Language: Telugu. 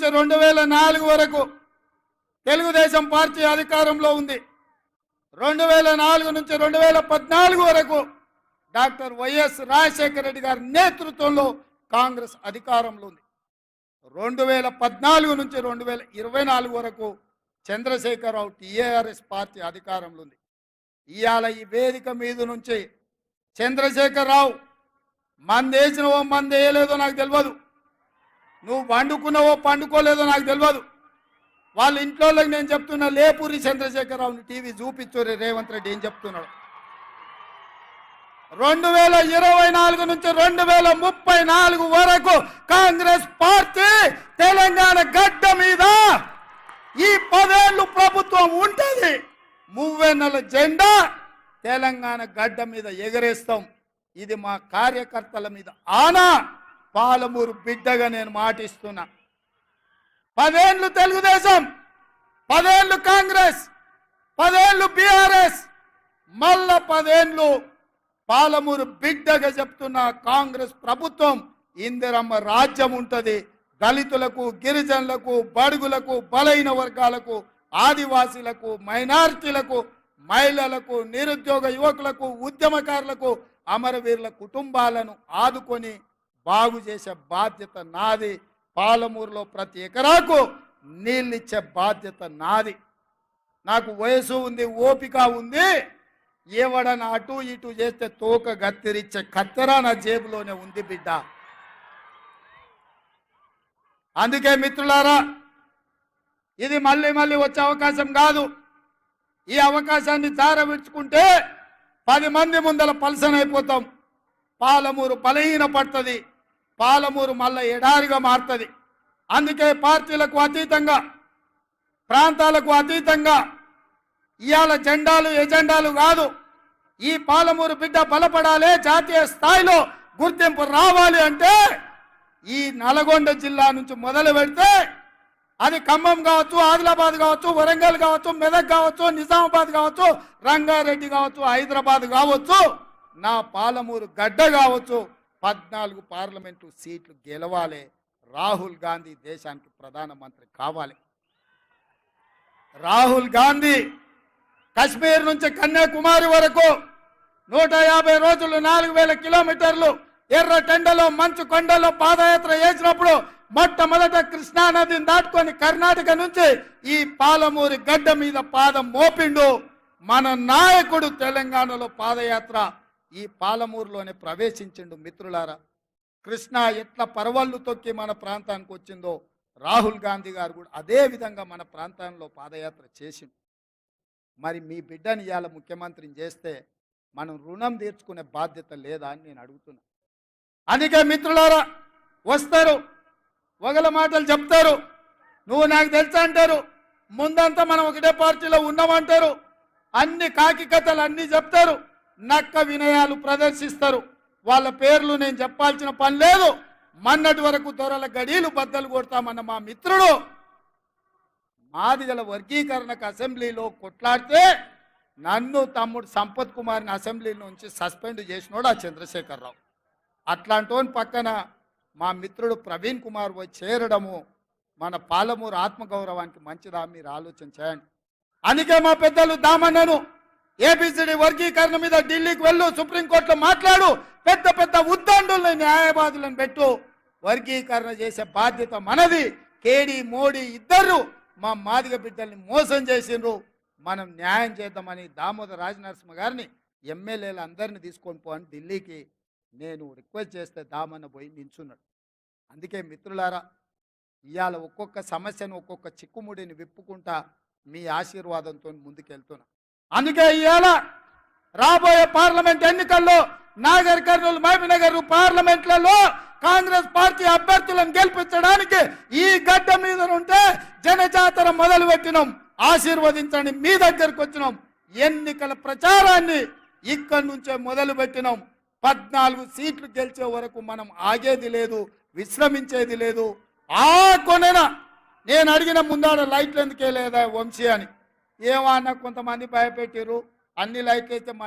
2004 వరకు తెలుగుదేశం పార్టీ అధికారంలో ఉంది. 2004 నుంచి 2014 వరకు డాక్టర్ వైఎస్ రాజశేఖర రెడ్డి గారి నేతృత్వంలో కాంగ్రెస్ అధికారంలో ఉంది. 2014 నుంచి 2024 వరకు చంద్రశేఖరరావు టీఆర్ఎస్ పార్టీ అధికారంలో ఉంది. ఇవాళ ఈ వేదిక మీద నుంచి చంద్రశేఖరరావు మందేసినవో మందేయలేదో నాకు తెలియదు, నువ్వు వండుకున్నావో పండుకోలేదో నాకు తెలియదు. వాళ్ళ ఇంట్లో నేను చెప్తున్నా, లేపూరి చంద్రశేఖరరావుని టీవీ చూపించు రేవంత్ రెడ్డి ఏం చెప్తున్నాడు. 2024 నుంచి 2034 వరకు కాంగ్రెస్ పార్టీ తెలంగాణ గడ్డ మీద ఈ 10 ఏళ్ళు ప్రభుత్వం ఉంటుంది. మువ్వెన్నెల జెండా తెలంగాణ గడ్డ మీద ఎగరేస్తాం. ఇది మా కార్యకర్తల మీద ఆనా. పాలమూరు బిడ్డగా నేను మాటిస్తున్నా. 10 ఏళ్ళు తెలుగుదేశం, 10 ఏళ్ళు కాంగ్రెస్, 10 ఏళ్ళు బీఆర్ఎస్, మళ్ళా 10 ఏళ్ళు పాలమూరు బిడ్డగా చెప్తున్న కాంగ్రెస్ ప్రభుత్వం. ఇందిరమ్మ రాజ్యం ఉంటుంది. దళితులకు, గిరిజనులకు, బడుగులకు, బలైన వర్గాలకు, ఆదివాసీలకు, మైనారిటీలకు, మహిళలకు, నిరుద్యోగ యువకులకు, ఉద్యమకారులకు, అమరవీరుల కుటుంబాలను ఆదుకొని బాగు చేసే బాధ్యత నాది. పాలమూరులో ప్రతి ఎకరాకు నీళ్ళిచ్చే బాధ్యత నాది. నాకు వయసు ఉంది, ఓపిక ఉంది. ఎవడన్నా అటు ఇటు చేస్తే తోక గత్తిరిచ్చే కత్తెర నా జేబులోనే ఉంది బిడ్డ. అందుకే మిత్రులారా, ఇది మళ్ళీ మళ్ళీ వచ్చే అవకాశం కాదు. ఈ అవకాశాన్ని జారవిడ్చుకుంటే 10 మంది ముందల పల్సన్ అయిపోతాం. పాలమూరు బలహీన పడుతుంది. పాలమూరు మళ్ళీ ఎడారిగా మారుతుంది. అందుకే పార్టీలకు అతీతంగా, ప్రాంతాలకు అతీతంగా ఇవాళ జెండాలు ఎజెండాలు కాదు. ఈ పాలమూరు బిడ్డ బలపడాలి, జాతీయ స్థాయిలో గుర్తింపు రావాలి అంటే ఈ నల్గొండ జిల్లా నుంచి మొదలు పెడితే అది ఖమ్మం కావచ్చు, ఆదిలాబాద్ కావచ్చు, వరంగల్ కావచ్చు, మెదక్ కావచ్చు, నిజామాబాద్ కావచ్చు, రంగారెడ్డి కావచ్చు, హైదరాబాద్ కావచ్చు, నా పాలమూరు గడ్డ కావచ్చు, 14 పార్లమెంటు సీట్లు గెలవాలి. రాహుల్ గాంధీ దేశానికి ప్రధానమంత్రి కావాలి. రాహుల్ గాంధీ కశ్మీర్ నుంచి కన్యాకుమారి వరకు 150 రోజులు 4000 కిలోమీటర్లు ఎర్ర టెండలో మంచు కొండలో పాదయాత్ర చేసినప్పుడు మొట్టమొదట కృష్ణా నదిని దాటుకొని కర్ణాటక నుంచి ఈ పాలమూరి గడ్డ మీద పాదం మోపిండు మన నాయకుడు. తెలంగాణలో పాదయాత్ర ఈ పాలమూరులోనే ప్రవేశించిండు. మిత్రులారా, కృష్ణా ఎట్లా పరవళ్ళు తొక్కి మన ప్రాంతానికి వచ్చిందో రాహుల్ గాంధీ గారు కూడా అదే విధంగా మన ప్రాంతంలో పాదయాత్ర చేసిండు. మరి మీ బిడ్డని ఇవాళ ముఖ్యమంత్రిని చేస్తే మనం రుణం తీర్చుకునే బాధ్యత లేదా అని నేను అడుగుతున్నా. అందుకే మిత్రులారా, వస్తారు, ఒకళ్ళ మాటలు చెప్తారు, నువ్వు నాకు తెలుసా అంటారు, ముందంతా మనం ఒకటే పార్టీలో ఉన్నామంటారు, అన్ని కాకి కథలు అన్నీ చెప్తారు, నక్క వినయాలు ప్రదర్శిస్తారు. వాళ్ళ పేర్లు నేను చెప్పాల్సిన పని లేదు. మొన్నటి వరకు దొరల గడీలు బద్దలు కొడతామన్న మా మిత్రుడు మాదిగల వర్గీకరణకు అసెంబ్లీలో కొట్లాడితే నన్ను తమ్ముడు సంపత్ కుమార్ని అసెంబ్లీ నుంచి సస్పెండ్ చేసినోడు ఆ చంద్రశేఖరరావు. అట్లాంటి పక్కన మా మిత్రుడు ప్రవీణ్ కుమార్ పోయి చేరడము మన పాలమూరు ఆత్మగౌరవానికి మంచిదా? మీరు ఆలోచన చేయండి. అందుకే మా పెద్దలు దామన్నను ఏబిసిడి వర్గీకరణ మీద ఢిల్లీకి వెళ్ళు, సుప్రీంకోర్టులో మాట్లాడు, పెద్ద పెద్ద ఉద్దండుల్ని న్యాయవాదులను పెట్టు, వర్గీకరణ చేసే బాధ్యత మనది. కేడి మోడీ ఇద్దరు మా మాదిగ బిడ్డల్ని మోసం చేసిండ్రు, మనం న్యాయం చేద్దామని దామోదర్ రాజనరసింహ గారిని ఎమ్మెల్యేలు అందరినీ తీసుకొని పోని ఢిల్లీకి నేను రిక్వెస్ట్ చేస్తే దామన్న పోయి నించున్నాడు. అందుకే మిత్రులారా, ఇవాళ ఒక్కొక్క సమస్యను ఒక్కొక్క చిక్కుముడిని విప్పుకుంటా మీ ఆశీర్వాదంతో ముందుకెళ్తున్నా. అందుకే ఇవాళ రాబోయే పార్లమెంట్ ఎన్నికల్లో నాగర్ కర్నూలు, మహబూబ్నగర్ పార్లమెంట్లలో కాంగ్రెస్ పార్టీ అభ్యర్థులను గెలిపించడానికి ఈ గడ్డ మీద ఉంటే జనజాతర మొదలు పెట్టినాం. ఆశీర్వదించండి, మీ దగ్గరకు వచ్చినాం. ఎన్నికల ప్రచారాన్ని ఇక్కడి నుంచే మొదలు పెట్టినాం. 14 సీట్లు గెలిచే వరకు మనం ఆగేది లేదు, విశ్రమించేది లేదు. ఆ కొనన నేను అడిగిన ముందాడ లైట్లు ఎందుకే లేదా వంశీ అని ఏమన్నా కొంతమంది భయపెట్టారు. అన్ని లైట్లు అయితే